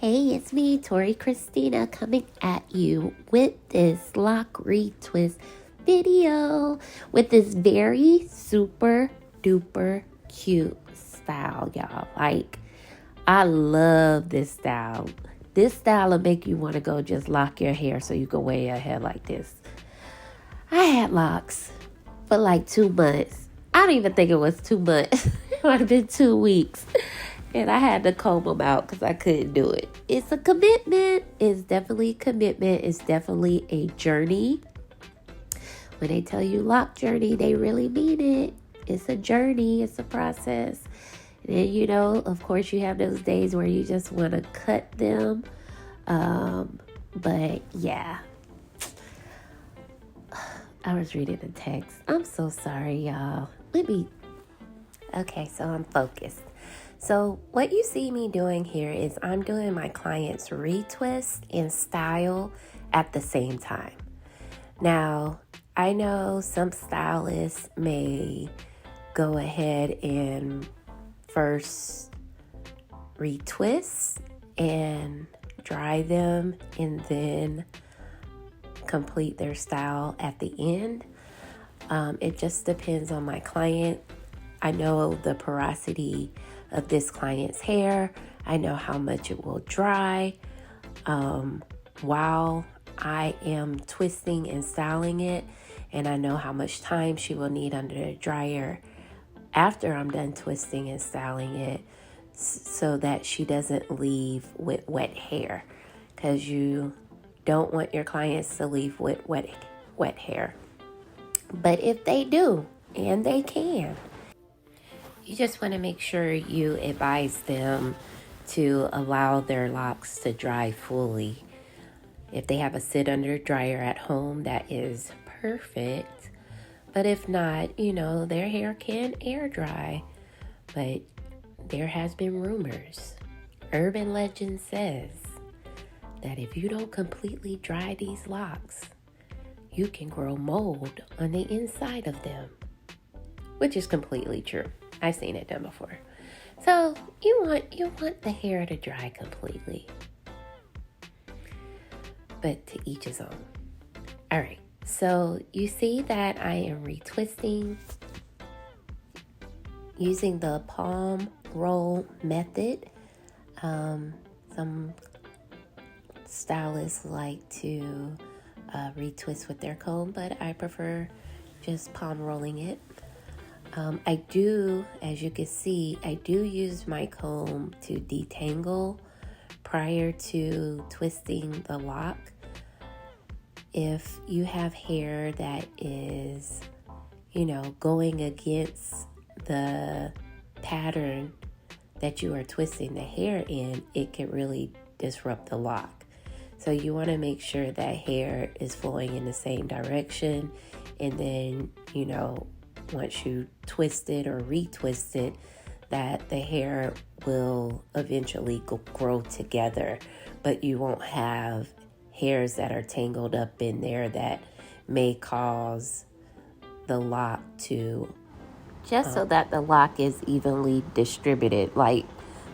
Hey, it's me, Torrie Christina, coming at you with this Loc Retwist video with this very super duper cute style, y'all. Like, I love this style. This style will make you want to go just lock your hair so you can wear your hair like this. I had locks for like 2 months. I don't even think it was 2 months. It might have been 2 weeks. And I had to comb them out because I couldn't do it. It's a commitment. It's definitely a commitment. It's definitely a journey. When they tell you lock journey, they really mean it. It's a journey. It's a process. And then, you know, of course, you have those days where you just want to cut them. But yeah. I was reading the text. I'm so sorry, y'all. Okay, so I'm focused. So what you see me doing here is I'm doing my client's retwist and style at the same time. Now, I know some stylists may go ahead and first retwist and dry them and then complete their style at the end. It just depends on my client. I know the porosity of this client's hair. I know how much it will dry while I am twisting and styling it, and I know how much time she will need under the dryer after I'm done twisting and styling it, so that she doesn't leave with wet hair, because you don't want your clients to leave with wet hair. But if they do, and they can, you just want to make sure you advise them to allow their locks to dry fully. If they have a sit under dryer at home, that is perfect. But if not, you know, their hair can air dry. But there has been rumors. Urban legend says that if you don't completely dry these locks, you can grow mold on the inside of them, which is completely true. I've seen it done before. So you want the hair to dry completely. But to each his own. All right. So you see that I am retwisting using the palm roll method. Some stylists like to retwist with their comb, but I prefer just palm rolling it. I do, as you can see, I do use my comb to detangle prior to twisting the lock. If you have hair that is, you know, going against the pattern that you are twisting the hair in, it can really disrupt the lock. So you want to make sure that hair is flowing in the same direction, and then, you know, once you twist it or retwist it, that the hair will eventually grow together, but you won't have hairs that are tangled up in there that may cause the lock to, just so that the lock is evenly distributed, like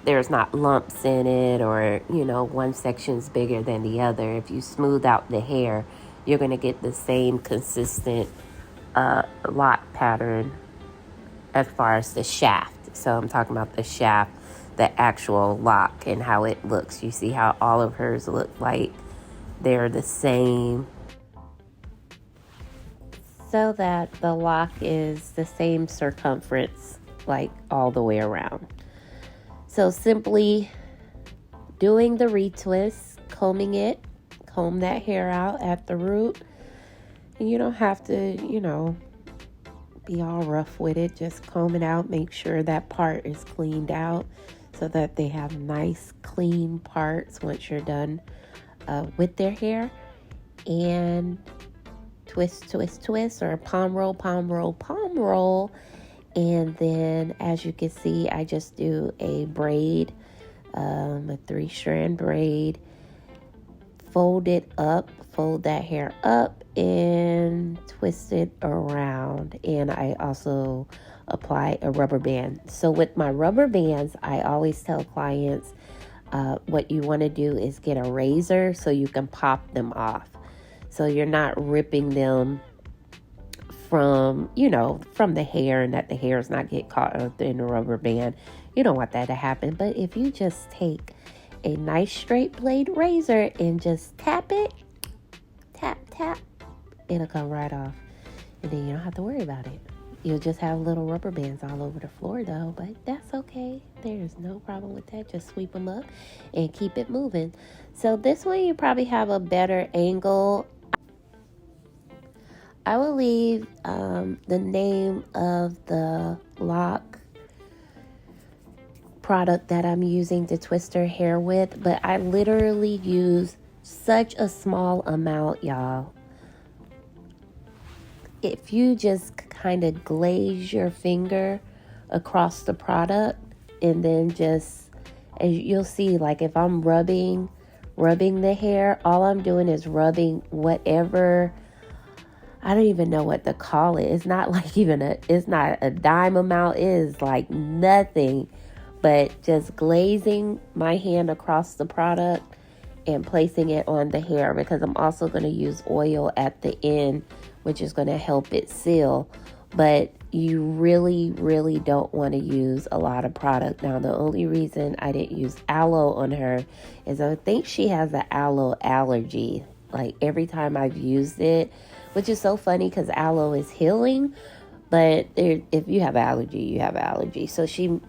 there's not lumps in it, or, you know, one section's bigger than the other. If you smooth out the hair, you're going to get the same consistent lock pattern as far as the shaft. So I'm talking about the shaft, the actual lock, and how it looks. You see how all of hers look like they're the same, so that the lock is the same circumference, like all the way around. So simply doing the retwist, comb that hair out at the root. And you don't have to, you know, be all rough with it. Just comb it out. Make sure that part is cleaned out so that they have nice, clean parts once you're done with their hair. And twist, twist, twist, or palm roll, palm roll, palm roll. And then, as you can see, I just do a braid, a 3-strand braid. Fold it up, fold that hair up, and twist it around. And I also apply a rubber band. So with my rubber bands, I always tell clients what you want to do is get a razor so you can pop them off. So you're not ripping them from the hair, and that the hairs not get caught up in the rubber band. You don't want that to happen. But if you just take a nice straight blade razor and just tap it, tap, it'll come right off. And then you don't have to worry about it. You'll just have little rubber bands all over the floor though, but that's okay. There's no problem with that. Just sweep them up and keep it moving. So this one you probably have a better angle. I will leave the name of the Loc product that I'm using to twist her hair with, but I literally use such a small amount, y'all. If you just kind of glaze your finger across the product, and then just, as you'll see, like if I'm rubbing the hair, all I'm doing is rubbing whatever, I don't even know what to call it. It's not like it's not a dime amount. It is like nothing, but just glazing my hand across the product and placing it on the hair, because I'm also going to use oil at the end, which is going to help it seal. But you really, really don't want to use a lot of product. Now, the only reason I didn't use aloe on her is I think she has an aloe allergy. Like every time I've used it, which is so funny because aloe is healing, but if you have allergy, you have allergy. So she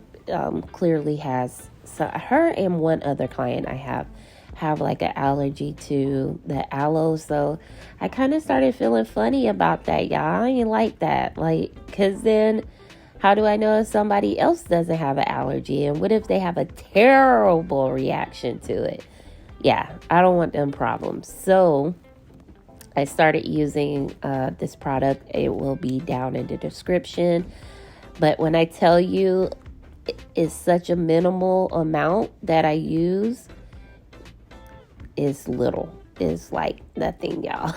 clearly has, so her and one other client I have like an allergy to the aloe. So I kind of started feeling funny about that, y'all. I ain't like that. Like, because then how do I know if somebody else doesn't have an allergy? And what if they have a terrible reaction to it? Yeah, I don't want them problems. So I started using this product. It will be down in the description. But when I tell you it's such a minimal amount that I use, is little. It's like nothing, y'all.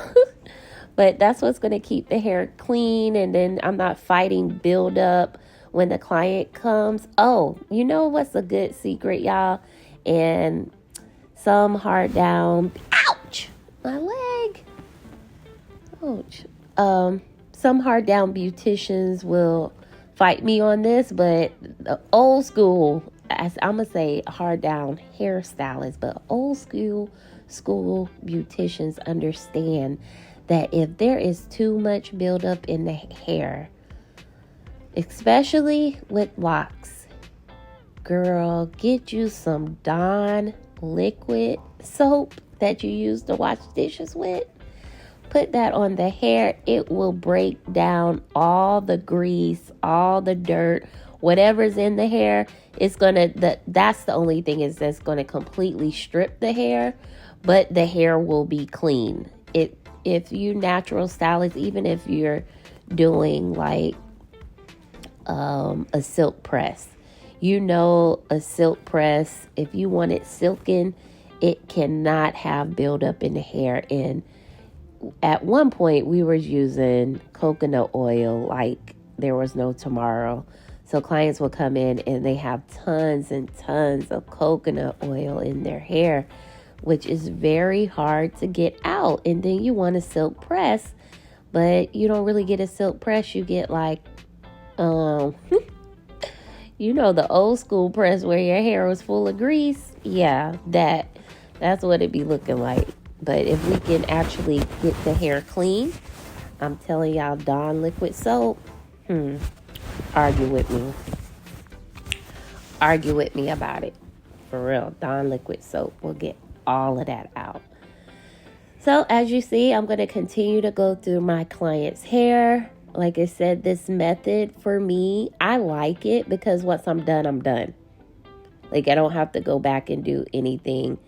But that's what's going to keep the hair clean, and then I'm not fighting buildup when the client comes. Oh, you know what's a good secret, y'all? And some hard down, ouch, my leg. Ouch. Some hard down beauticians will fight me on this, but the old school, I'm gonna say hard down hairstylists, but old school beauticians understand that if there is too much buildup in the hair, especially with locks, girl, get you some Dawn liquid soap that you use to wash dishes with. Put that on the hair. It will break down all the grease, all the dirt, whatever's in the hair. It's that's the only thing is that's gonna completely strip the hair, but the hair will be clean. If you natural stylists, even if you're doing like a silk press, a silk press, if you want it silken, it cannot have buildup in the hair. And at one point we were using coconut oil like there was no tomorrow. So clients will come in and they have tons and tons of coconut oil in their hair, which is very hard to get out. And then you want a silk press, but you don't really get a silk press. You get like, the old school press where your hair was full of grease. Yeah, that's what it be looking like. But if we can actually get the hair clean, I'm telling y'all, Dawn liquid soap, argue with me about it. For real, Dawn liquid soap will get all of that out. So as you see, I'm going to continue to go through my client's hair. Like I said, this method for me, I like it because once I'm done, I'm done. Like I don't have to go back and do anything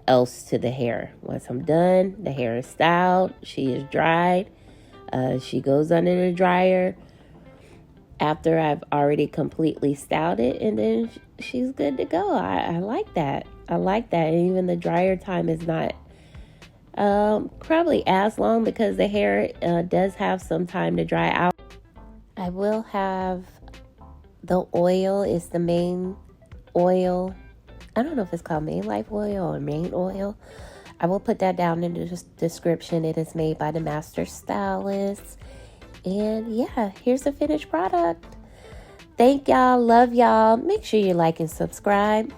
else to the hair. Once I'm done, the hair is styled, she is dried, she goes under the dryer after I've already completely styled it, and then she's good to go. I like that. And even the dryer time is not probably as long because the hair does have some time to dry out. I will have the oil is the main oil I don't know if it's called Main Life Oil or Main Oil. I will put that down in the description. It is made by the Master Stylist. And yeah, here's the finished product. Thank y'all. Love y'all. Make sure you like and subscribe.